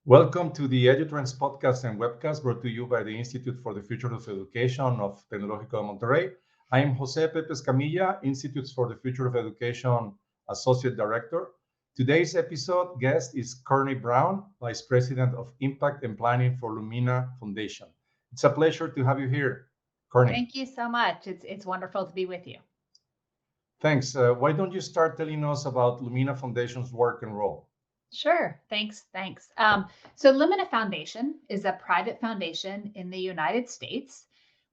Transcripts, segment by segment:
Welcome to the Edu Trends Podcast and Webcast brought to you by the Institute for the Future of Education of Tecnológico de Monterrey. I am José Pepe Escamilla, Institutes for the Future of Education Associate Director. Today's episode guest is Courtney Brown, Vice President of Impact and Planning for Lumina Foundation. It's a pleasure to have you here, Courtney. Thank you so much. It's wonderful to be with you. Thanks. Why don't you start telling us about Lumina Foundation's work and role? Sure. Thanks. So Lumina Foundation is a private foundation in the United States.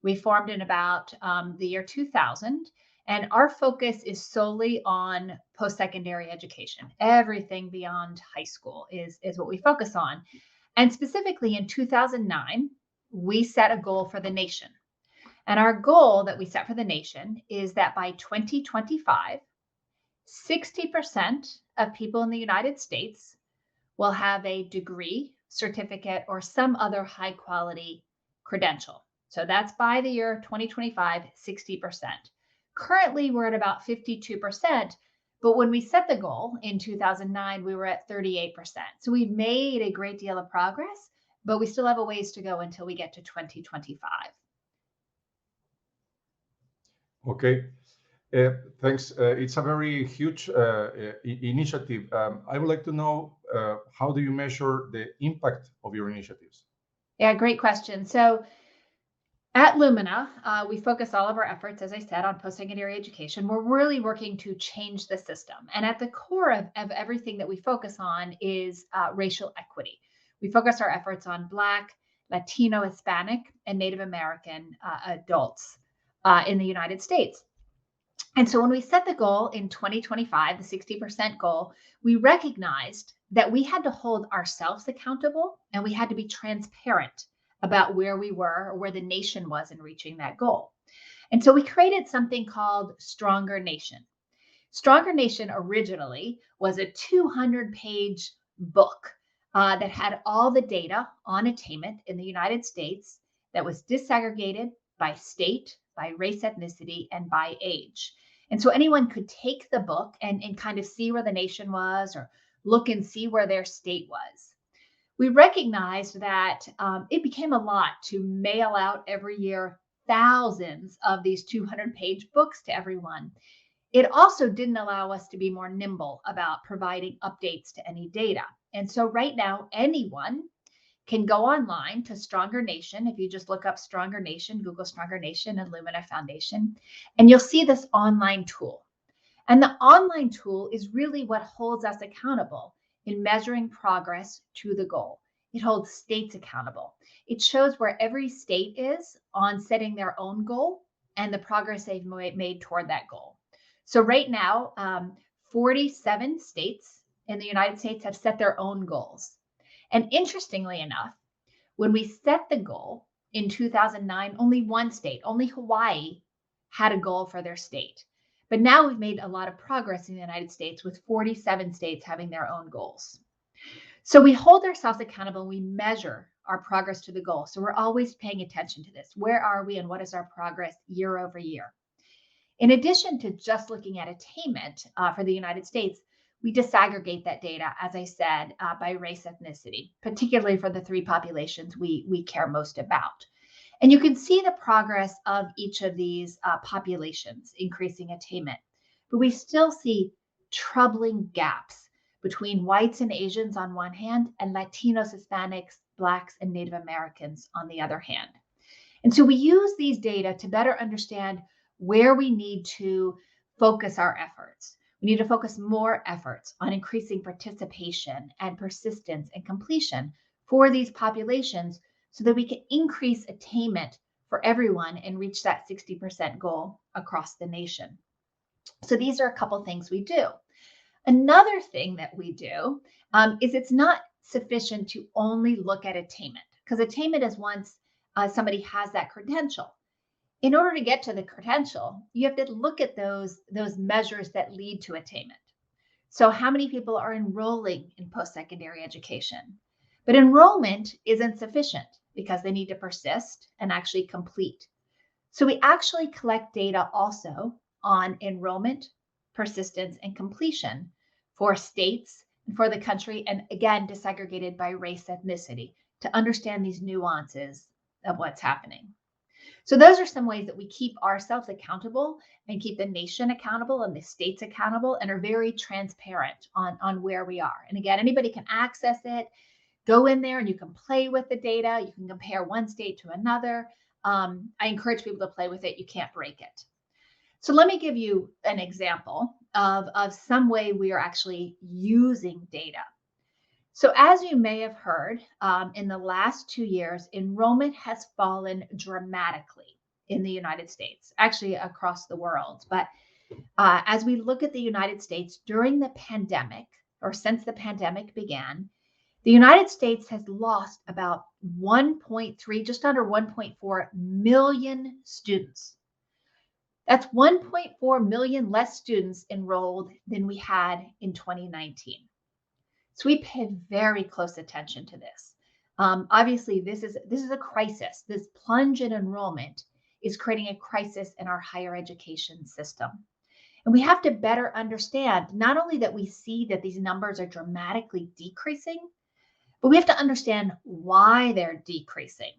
We formed in about the year 2000, and our focus is solely on post-secondary education. Everything beyond high school is what we focus on. And specifically in 2009, we set a goal for the nation. And our goal that we set for the nation is that by 2025, 60% of people in the United States will have a degree, certificate, or some other high quality credential. So that's by the year 2025, 60%. Currently, we're at about 52%, but when we set the goal in 2009, we were at 38%. So we've made a great deal of progress, but we still have a ways to go until we get to 2025. Okay. Thanks. It's a very huge initiative. I would like to know how do you measure the impact of your initiatives? Yeah, great question. So at Lumina, we focus all of our efforts, as I said, on post-secondary education. We're really working to change the system. And at the core of everything that we focus on is racial equity. We focus our efforts on Black, Latino, Hispanic, and Native American adults in the United States. And so when we set the goal in 2025, the 60% goal, we recognized that we had to hold ourselves accountable and we had to be transparent about where we were or where the nation was in reaching that goal. And so we created something called Stronger Nation. Stronger Nation originally was a 200-page book that had all the data on attainment in the United States that was disaggregated by state, by race, ethnicity, and by age. And so anyone could take the book and kind of see where the nation was or look and see where their state was. We recognized that it became a lot to mail out every year thousands of these 200-page books to everyone. It also didn't allow us to be more nimble about providing updates to any data. And so right now, anyone can go online to Stronger Nation. If you just look up Stronger Nation, Google Stronger Nation and Lumina Foundation, and you'll see this online tool. And the online tool is really what holds us accountable in measuring progress to the goal. It holds states accountable. It shows where every state is on setting their own goal and the progress they've made toward that goal. So right now, 47 states in the United States have set their own goals. And interestingly enough, when we set the goal in 2009, only one state, only Hawaii, had a goal for their state. But now we've made a lot of progress in the United States with 47 states having their own goals. So we hold ourselves accountable and we measure our progress to the goal. So we're always paying attention to this. Where are we and what is our progress year over year? In addition to just looking at attainment for the United States, we disaggregate that data, as I said, by race, ethnicity, particularly for the three populations we care most about. And you can see the progress of each of these populations increasing attainment. But we still see troubling gaps between whites and Asians on one hand, and Latinos, Hispanics, Blacks, and Native Americans on the other hand. And so we use these data to better understand where we need to focus our efforts. We need to focus more efforts on increasing participation and persistence and completion for these populations so that we can increase attainment for everyone and reach that 60% goal across the nation. So these are a couple things we do. Another thing that we do is it's not sufficient to only look at attainment, because attainment is once somebody has that credential. In order to get to the credential, you have to look at those measures that lead to attainment. So how many people are enrolling in post-secondary education? But enrollment isn't sufficient because they need to persist and actually complete. So we actually collect data also on enrollment, persistence, and completion for states for the country, and again, disaggregated by race, ethnicity, to understand these nuances of what's happening. So those are some ways that we keep ourselves accountable and keep the nation accountable and the states accountable, and are very transparent on where we are. And again, anybody can access it. Go in there and you can play with the data. You can compare one state to another. I encourage people to play with it. You can't break it. So let me give you an example of some way we are actually using data. So as you may have heard, in the last 2 years, enrollment has fallen dramatically in the United States, actually across the world. But as we look at the United States during the pandemic, or since the pandemic began, the United States has lost about 1.3, just under 1.4 million students. That's 1.4 million less students enrolled than we had in 2019. So we pay very close attention to this. Obviously, this is a crisis. This plunge in enrollment is creating a crisis in our higher education system. And we have to better understand not only that we see that these numbers are dramatically decreasing, but we have to understand why they're decreasing.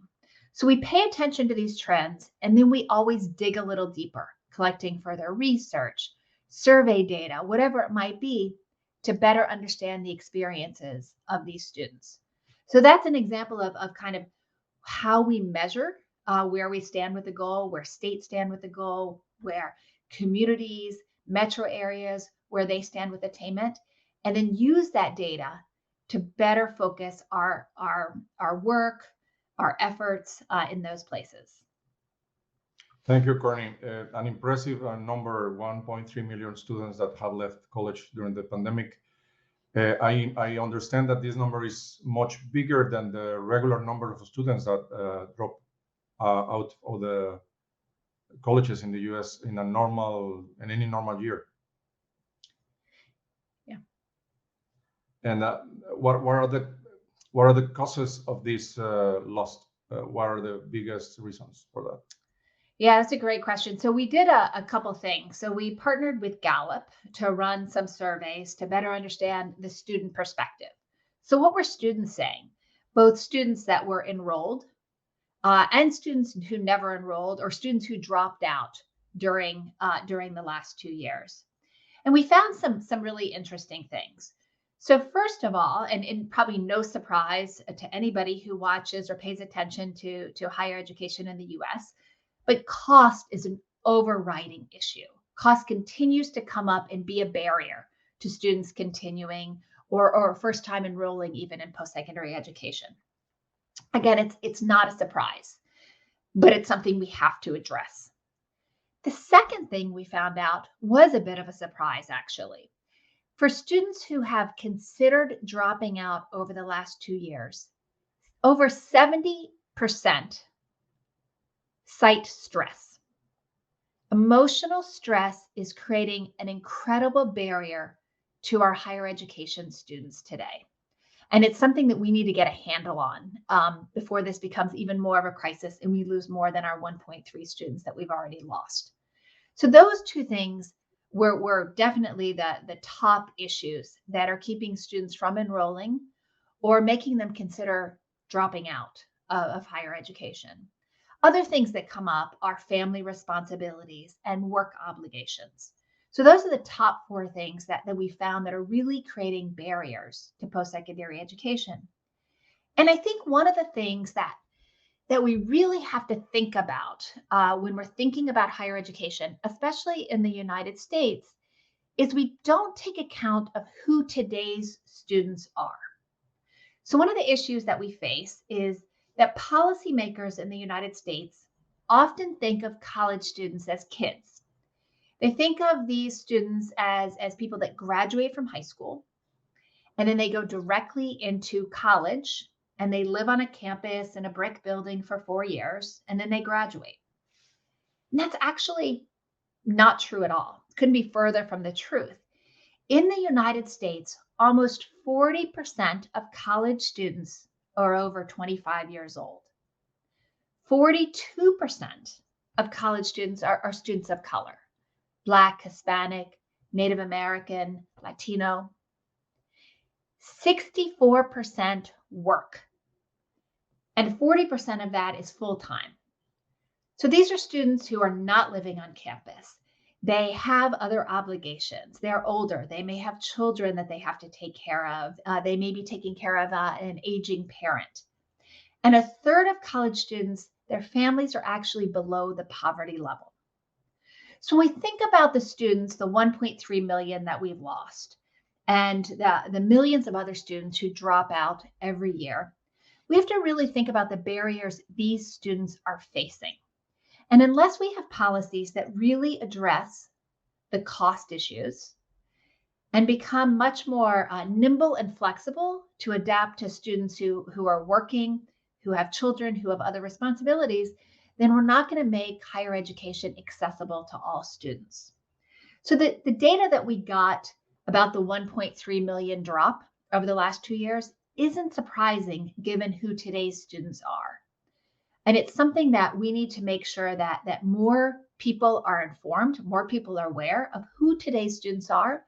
So we pay attention to these trends, and then we always dig a little deeper, collecting further research, survey data, whatever it might be, to better understand the experiences of these students. So that's an example of kind of how we measure where we stand with the goal, where states stand with the goal, where communities, metro areas, where they stand with attainment, and then use that data to better focus our work, our efforts in those places. Thank you, Courtney. An impressive number, 1.3 million students that have left college during the pandemic. I understand that this number is much bigger than the regular number of students that drop out of the colleges in the U.S. in any normal year. Yeah. And what are the causes of this loss? What are the biggest reasons for that? Yeah, that's a great question. So we did a couple things. So we partnered with Gallup to run some surveys to better understand the student perspective. So what were students saying? Both students that were enrolled and students who never enrolled, or students who dropped out during the last 2 years. And we found some really interesting things. So first of all, and probably no surprise to anybody who watches or pays attention to higher education in the US, but cost is an overriding issue. Cost continues to come up and be a barrier to students continuing or first time enrolling even in post-secondary education. Again, it's not a surprise, but it's something we have to address. The second thing we found out was a bit of a surprise, actually. For students who have considered dropping out over the last 2 years, over 70% cite stress. Emotional stress is creating an incredible barrier to our higher education students today. And it's something that we need to get a handle on before this becomes even more of a crisis and we lose more than our 1.3 students that we've already lost. So those two things were definitely the top issues that are keeping students from enrolling or making them consider dropping out of higher education. Other things that come up are family responsibilities and work obligations. So those are the top 4 things that we found that are really creating barriers to post-secondary education. And I think one of the things that we really have to think about when we're thinking about higher education, especially in the United States, is we don't take account of who today's students are. So one of the issues that we face is that policymakers in the United States often think of college students as kids. They think of these students as people that graduate from high school, and then they go directly into college, and they live on a campus in a brick building for 4 years, and then they graduate. And that's actually not true at all. Couldn't be further from the truth. In the United States, almost 40% of college students are over 25 years old. 42% of college students are students of color, Black, Hispanic, Native American, Latino. 64% work, and 40% of that is full-time. So these are students who are not living on campus. They have other obligations. They're older. They may have children that they have to take care of. They may be taking care of an aging parent. And a third of college students, their families are actually below the poverty level. So when we think about the students, the 1.3 million that we've lost, and the millions of other students who drop out every year, we have to really think about the barriers these students are facing. And unless we have policies that really address the cost issues and become much more nimble and flexible to adapt to students who are working, who have children, who have other responsibilities, then we're not going to make higher education accessible to all students. So the data that we got about the 1.3 million drop over the last 2 years isn't surprising given who today's students are. And it's something that we need to make sure that more people are informed, more people are aware of who today's students are,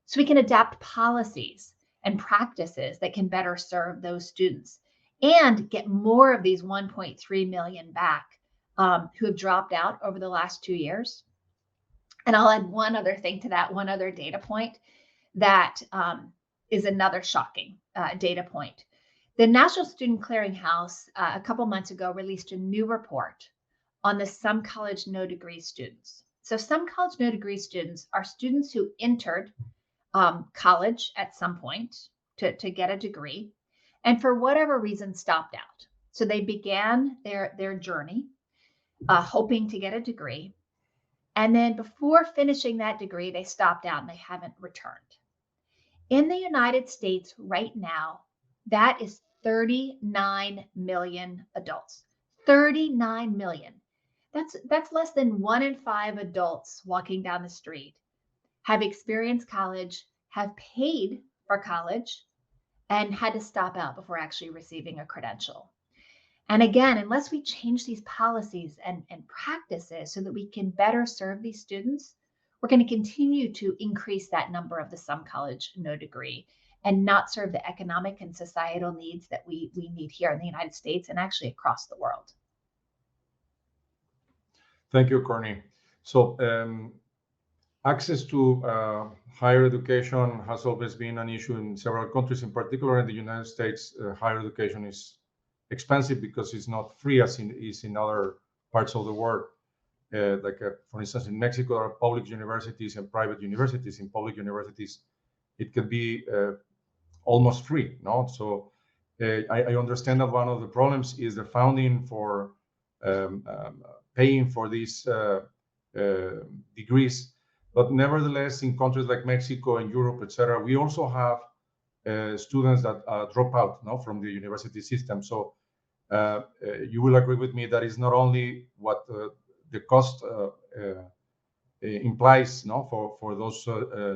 so we can adapt policies and practices that can better serve those students and get more of these 1.3 million back who have dropped out over the last 2 years. And I'll add one other thing to that, one other data point that is another shocking data point. The National Student Clearinghouse a couple months ago released a new report on the some college no degree students. So some college no degree students are students who entered college at some point to get a degree and for whatever reason stopped out. So they began their journey hoping to get a degree. And then before finishing that degree, they stopped out and they haven't returned. In the United States right now, that is 39 million adults. 39 million. That's less than 1 in 5 adults walking down the street have experienced college, have paid for college, and had to stop out before actually receiving a credential. And again, unless we change these policies and practices so that we can better serve these students, we're going to continue to increase that number of the some college no degree and not serve the economic and societal needs that we need here in the United States and actually across the world. Thank you, Courtney. So access to higher education has always been an issue in several countries. In particular, in the United States, higher education is expensive because it's not free as is in other parts of the world. For instance, in Mexico, there are public universities and private universities. In public universities, it can be almost free, no? So I understand that one of the problems is the funding for paying for these degrees. But nevertheless, in countries like Mexico and Europe, etc., we also have students that drop out, no, from the university system. So you will agree with me that it's not only what the cost implies, no, for those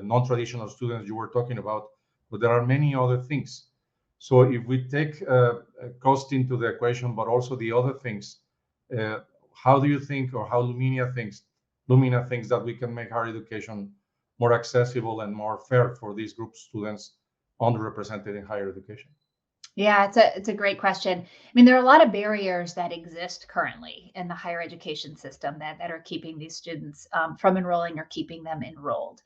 non-traditional students you were talking about, but there are many other things. So if we take cost into the equation, but also the other things, how do you think, or how Lumina thinks that we can make higher education more accessible and more fair for these group students underrepresented in higher education? Yeah, it's a great question. I mean, there are a lot of barriers that exist currently in the higher education system that are keeping these students from enrolling or keeping them enrolled.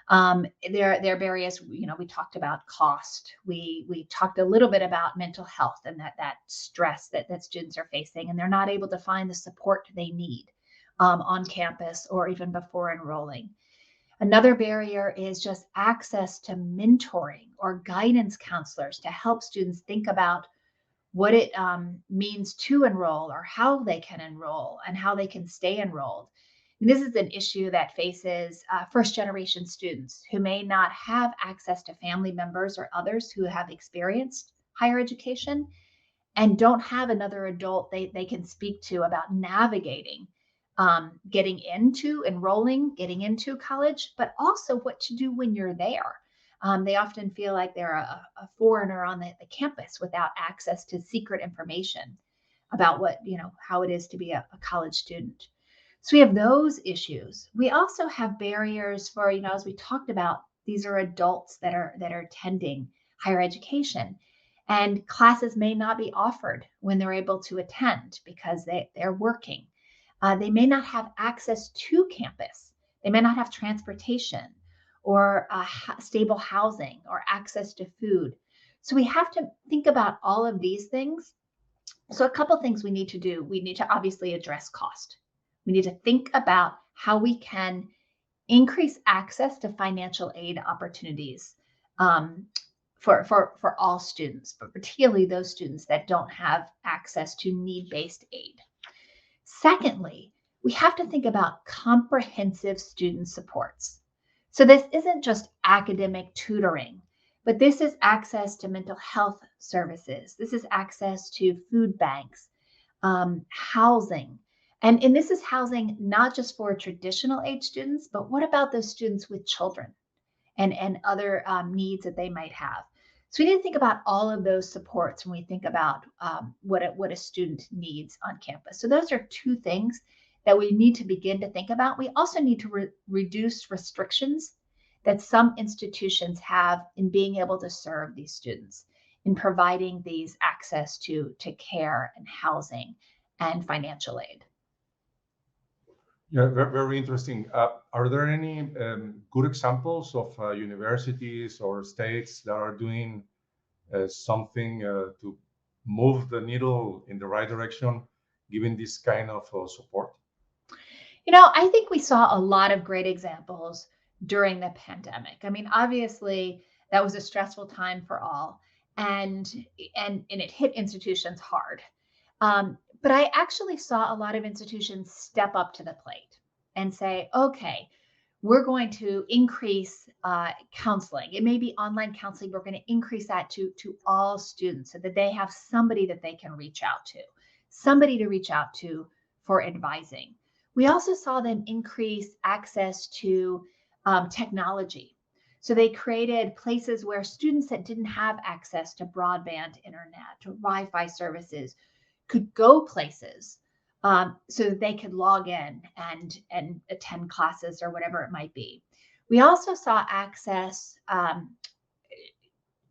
There are barriers. We talked about cost. We talked a little bit about mental health and that stress that students are facing, and they're not able to find the support they need on campus or even before enrolling. Another barrier is just access to mentoring or guidance counselors to help students think about what it means to enroll or how they can enroll and how they can stay enrolled. And this is an issue that faces first-generation students who may not have access to family members or others who have experienced higher education and don't have another adult they can speak to about navigating getting into enrolling, getting into college, but also what to do when you're there. They often feel like they're a foreigner on the campus without access to secret information about how it is to be a college student. So we have those issues. We also have barriers for, as we talked about, these are adults that are attending higher education. And classes may not be offered when they're able to attend because they're working. They may not have access to campus. They may not have transportation or stable housing or access to food. So we have to think about all of these things. So a couple things we need to do. We need to obviously address cost. We need to think about how we can increase access to financial aid opportunities for all students, but particularly those students that don't have access to need-based aid. Secondly, we have to think about comprehensive student supports. So this isn't just academic tutoring, but this is access to mental health services. This is access to food banks, housing. And this is housing not just for traditional age students, but what about those students with children and other needs that they might have? So we need to think about all of those supports when we think about what a student needs on campus. So those are two things that we need to begin to think about. We also need to reduce restrictions that some institutions have in being able to serve these students, in providing these access to care and housing and financial aid. Yeah, very interesting. Are there any good examples of universities or states that are doing something to move the needle in the right direction, given this kind of support? I think we saw a lot of great examples during the pandemic. I mean, obviously, that was a stressful time for all, and it hit institutions hard. But I actually saw a lot of institutions step up to the plate and say, okay, we're going to increase counseling. It may be online counseling. We're going to increase that to all students so that they have somebody that they can reach out to, somebody to reach out to for advising. We also saw them increase access to technology. So they created places where students that didn't have access to broadband internet, to Wi-Fi services, could go places so that they could log in and attend classes or whatever it might be. We also saw access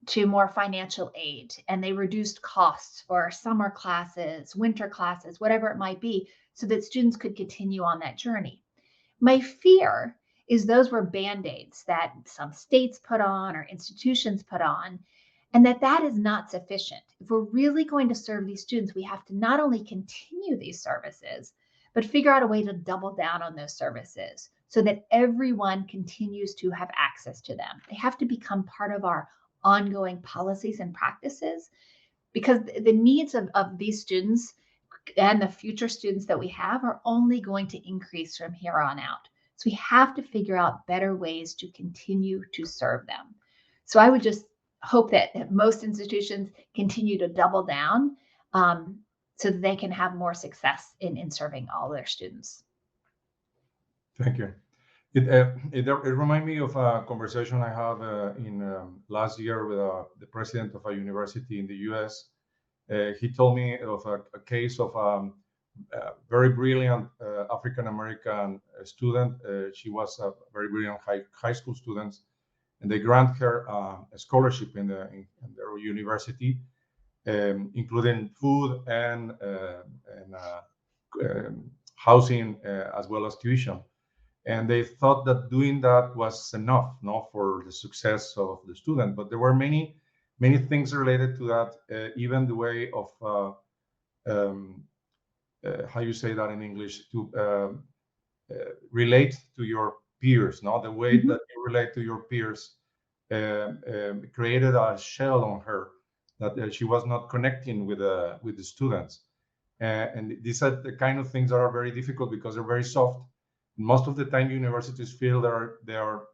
to more financial aid, and they reduced costs for summer classes, winter classes, whatever it might be, so that students could continue on that journey. My fear is those were Band-Aids that some states put on or institutions put on, and that is not sufficient. If we're really going to serve these students, we have to not only continue these services, but figure out a way to double down on those services so that everyone continues to have access to them. They have to become part of our ongoing policies and practices, because the needs of these students and the future students that we have are only going to increase from here on out. So we have to figure out better ways to continue to serve them. So I would just hope that most institutions continue to double down so that they can have more success in serving all their students. Thank you. It reminds me of a conversation I had in last year with the president of a university in the U.S. He told me of a case of a very brilliant African-American student. She was a very brilliant high school student, and they grant her a scholarship in their university, including food and housing as well as tuition. And they thought that doing that was enough, for the success of the student. But there were many things related to that, even the way of how you say that in English, to relate to your peers, the way that you relate to your peers created a shell on her that she was not connecting with the students. And these are the kind of things that are very difficult because they're very soft. Most of the time, universities feel they are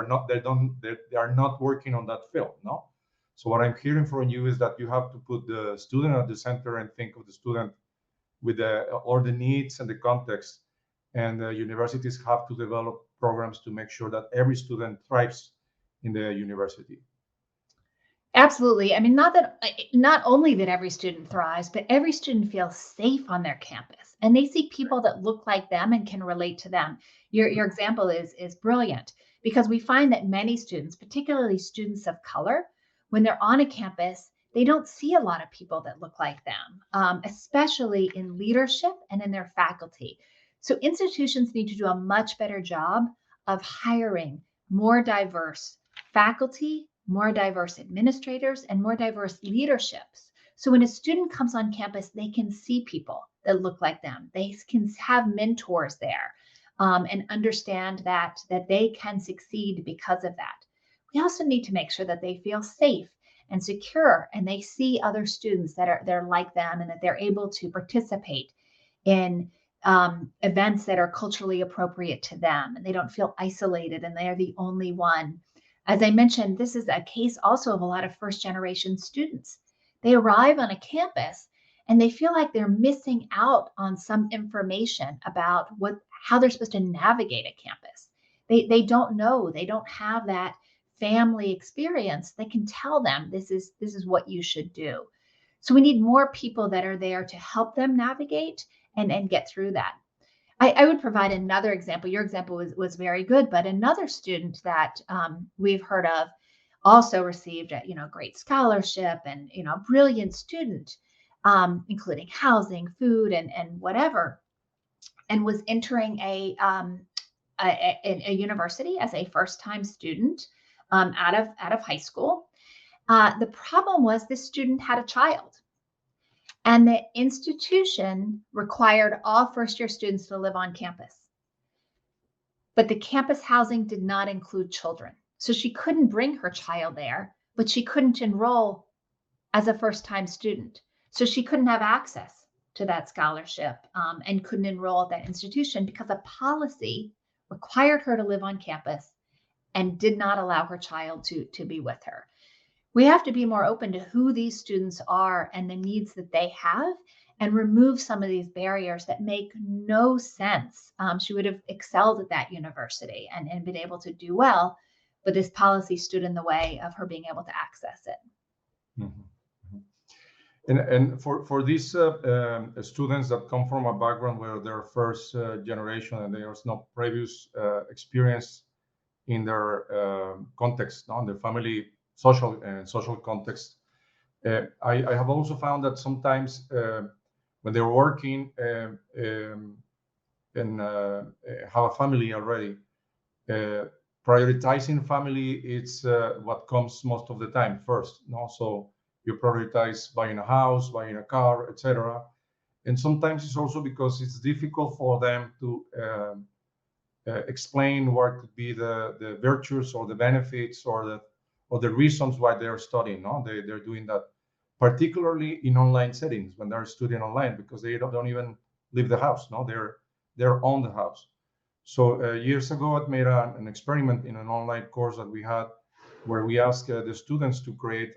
not working on that field, So what I'm hearing from you is that you have to put the student at the center and think of the student with all the needs and the context. And universities have to develop programs to make sure that every student thrives in the university. Absolutely. I mean, not only that every student thrives, but every student feels safe on their campus, and they see people that look like them and can relate to them. Your example is brilliant, because we find that many students, particularly students of color, when they're on a campus, they don't see a lot of people that look like them, especially in leadership and in their faculty. So institutions need to do a much better job of hiring more diverse faculty, more diverse administrators, and more diverse leaderships. So when a student comes on campus, they can see people that look like them. They can have mentors there, and understand that they can succeed because of that. We also need to make sure that they feel safe and secure, and they see other students that are like them, and that they're able to participate in events that are culturally appropriate to them, and they don't feel isolated and they're the only one. As I mentioned, this is a case also of a lot of first generation students. They arrive on a campus and they feel like they're missing out on some information about how they're supposed to navigate a campus. They don't know, they don't have that family experience that can tell them this is what you should do. So we need more people that are there to help them navigate and get through that. I would provide another example. Your example was very good, but another student that we've heard of also received a great scholarship, and brilliant student, including housing, food, and whatever, and was entering a university as a first-time student, out of high school. The problem was this student had a child, and the institution required all first-year students to live on campus. But the campus housing did not include children. So she couldn't bring her child there, but she couldn't enroll as a first-time student. So she couldn't have access to that scholarship, and couldn't enroll at that institution because a policy required her to live on campus and did not allow her child to be with her. We have to be more open to who these students are and the needs that they have, and remove some of these barriers that make no sense. She would have excelled at that university and been able to do well, but this policy stood in the way of her being able to access it. Mm-hmm. And for these students that come from a background where they're first generation and there's no previous experience in their context, in their family, social context, I have also found that sometimes when they're working and have a family already, prioritizing family is what comes most of the time first. So you prioritize buying a house, buying a car, etc. And sometimes it's also because it's difficult for them to explain what could be the virtues or the benefits or the reasons why they're studying. They're doing that, particularly in online settings when they're studying online, because they don't even leave the house. They're on the house. So years ago, I made an experiment in an online course that we had, where we asked the students to create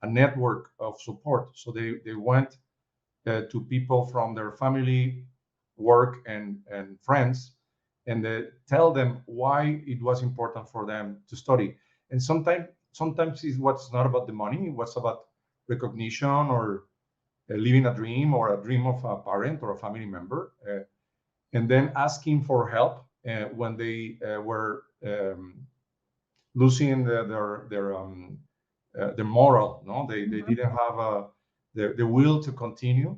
a network of support. So they went to people from their family, work, and friends, and tell them why it was important for them to study. And sometimes it's what's not about the money, what's about recognition or living a dream or a dream of a parent or a family member, and then asking for help when they were losing their moral. They didn't have the will to continue.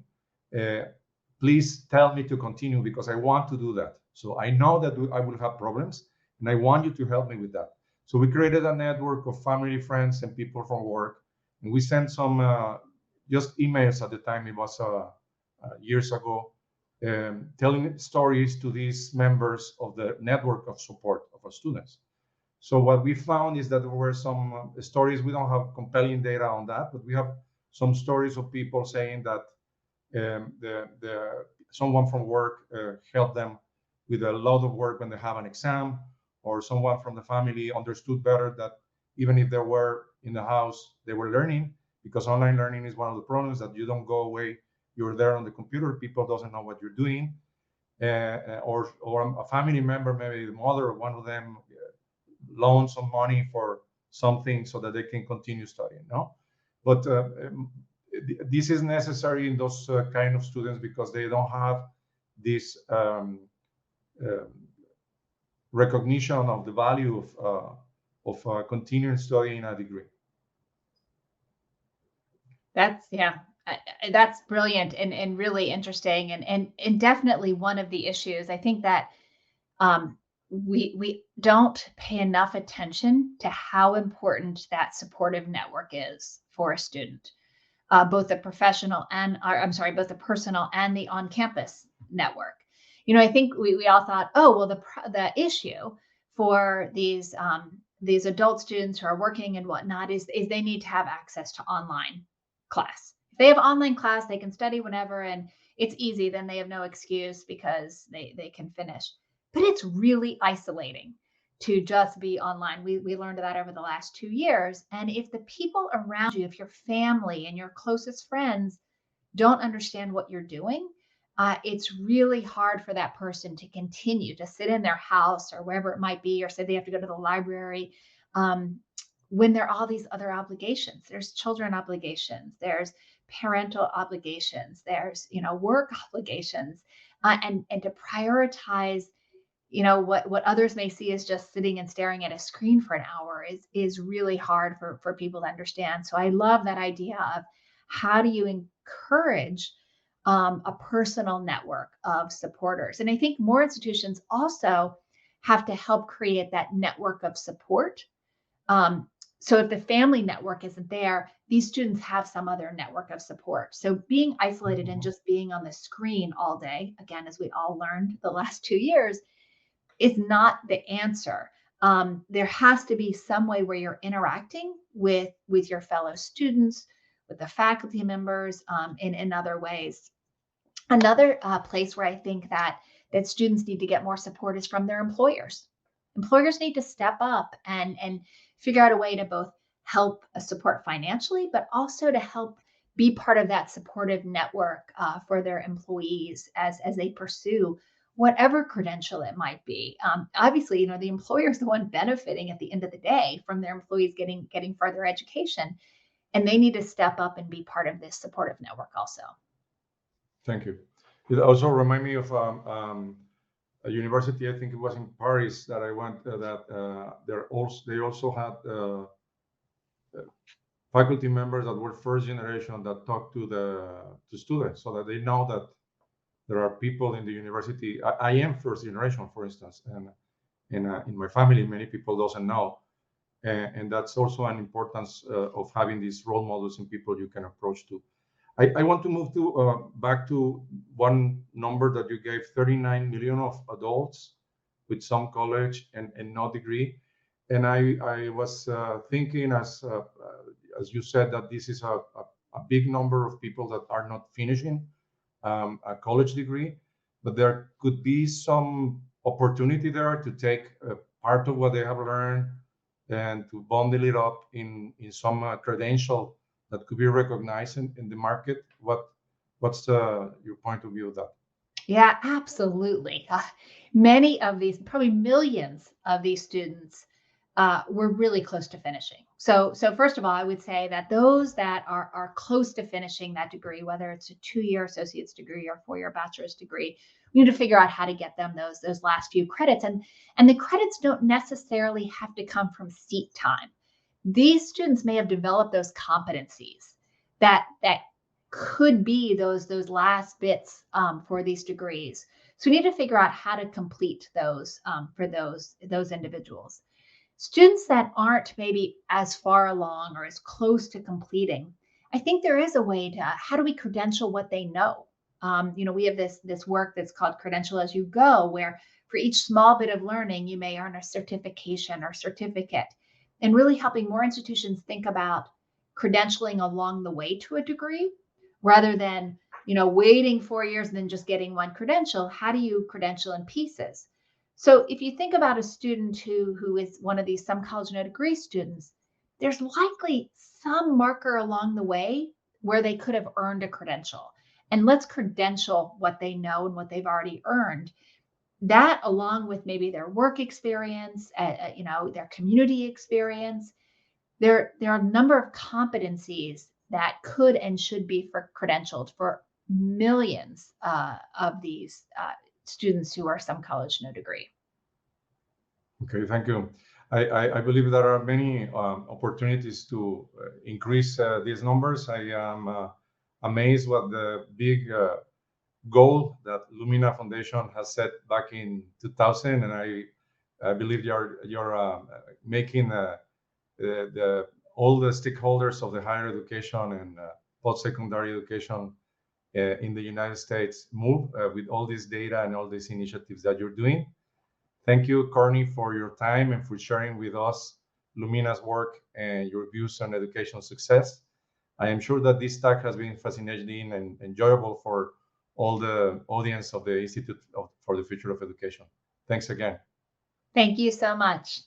Please tell me to continue because I want to do that. So I know that I will have problems, and I want you to help me with that. So we created a network of family, friends, and people from work, and we sent some just emails at the time. It was years ago, telling stories to these members of the network of support of our students. So what we found is that there were some stories. We don't have compelling data on that, but we have some stories of people saying that someone from work helped them with a lot of work when they have an exam, or someone from the family understood better that even if they were in the house, they were learning, because online learning is one of the problems, that you don't go away. You're there on the computer. People doesn't know what you're doing, or a family member, maybe the mother or one of them, loan some money for something so that they can continue studying. But this is necessary in those kind of students because they don't have this recognition of the value of continuing studying a degree. That's brilliant and really interesting and definitely one of the issues. I think that we don't pay enough attention to how important that supportive network is for a student, both the professional and, or, I'm sorry, both the personal and the on-campus network. I think we all thought, oh, well, the issue for these adult students who are working and whatnot is they need to have access to online class. If they have online class, they can study whenever and it's easy. Then they have no excuse because they can finish. But it's really isolating to just be online. We learned that over the last 2 years. And if the people around you, if your family and your closest friends don't understand what you're doing, it's really hard for that person to continue to sit in their house or wherever it might be, or say they have to go to the library when there are all these other obligations. There's children obligations, there's parental obligations, there's work obligations, and to prioritize what others may see as just sitting and staring at a screen for an hour is really hard for people to understand. So I love that idea of how do you encourage a personal network of supporters. And I think more institutions also have to help create that network of support. So if the family network isn't there, these students have some other network of support. So being isolated and just being on the screen all day, again, as we all learned the last 2 years, is not the answer. There has to be some way where you're interacting with your fellow students, with the faculty members, in other ways. Another place where I think that students need to get more support is from their employers. Employers need to step up and figure out a way to both help support financially, but also to help be part of that supportive network for their employees as they pursue whatever credential it might be. Obviously, the employer is the one benefiting at the end of the day from their employees getting further education, and they need to step up and be part of this supportive network also. Thank you. It also reminds me of a university, I think it was in Paris that I went, they also had faculty members that were first generation that talked to students, so that they know that there are people in the university. I am first generation, for instance, and in my family, many people doesn't know. And that's also an importance of having these role models and people you can approach to. I want to move to back to one number that you gave: 39 million of adults with some college and no degree. And I was thinking, as you said, that this is a big number of people that are not finishing a college degree, but there could be some opportunity there to take part of what they have learned and to bundle it up in some credential that could be recognized in the market. What's your point of view of that? Yeah, absolutely. Many of these, probably millions of these students, were really close to finishing. So first of all, I would say that those that are close to finishing that degree, whether it's a 2-year associate's degree or 4-year bachelor's degree, we need to figure out how to get them those last few credits. And the credits don't necessarily have to come from seat time. These students may have developed those competencies that could be those last bits for these degrees. So we need to figure out how to complete those for those individuals. Students that aren't maybe as far along or as close to completing, I think there is a way to, how do we credential what they know? We have this work that's called Credential as You Go, where for each small bit of learning, you may earn a certification or certificate, and really helping more institutions think about credentialing along the way to a degree, rather than waiting 4 years and then just getting one credential. How do you credential in pieces? So if you think about a student who is one of these some college no degree students, there's likely some marker along the way where they could have earned a credential. And let's credential what they know and what they've already earned. That, along with maybe their work experience, their community experience, there are a number of competencies that could and should be credentialed for millions of these students who are some college no degree. Okay, thank you. I believe there are many opportunities to increase these numbers. I am amazed what the big goal that Lumina Foundation has set back in 2000, and I believe you're making all the stakeholders of the higher education and post-secondary education in the United States move with all this data and all these initiatives that you're doing. Thank you, Courtney, for your time and for sharing with us Lumina's work and your views on educational success. I am sure that this talk has been fascinating and enjoyable for all the audience of the Institute for the Future of Education. Thanks again. Thank you so much.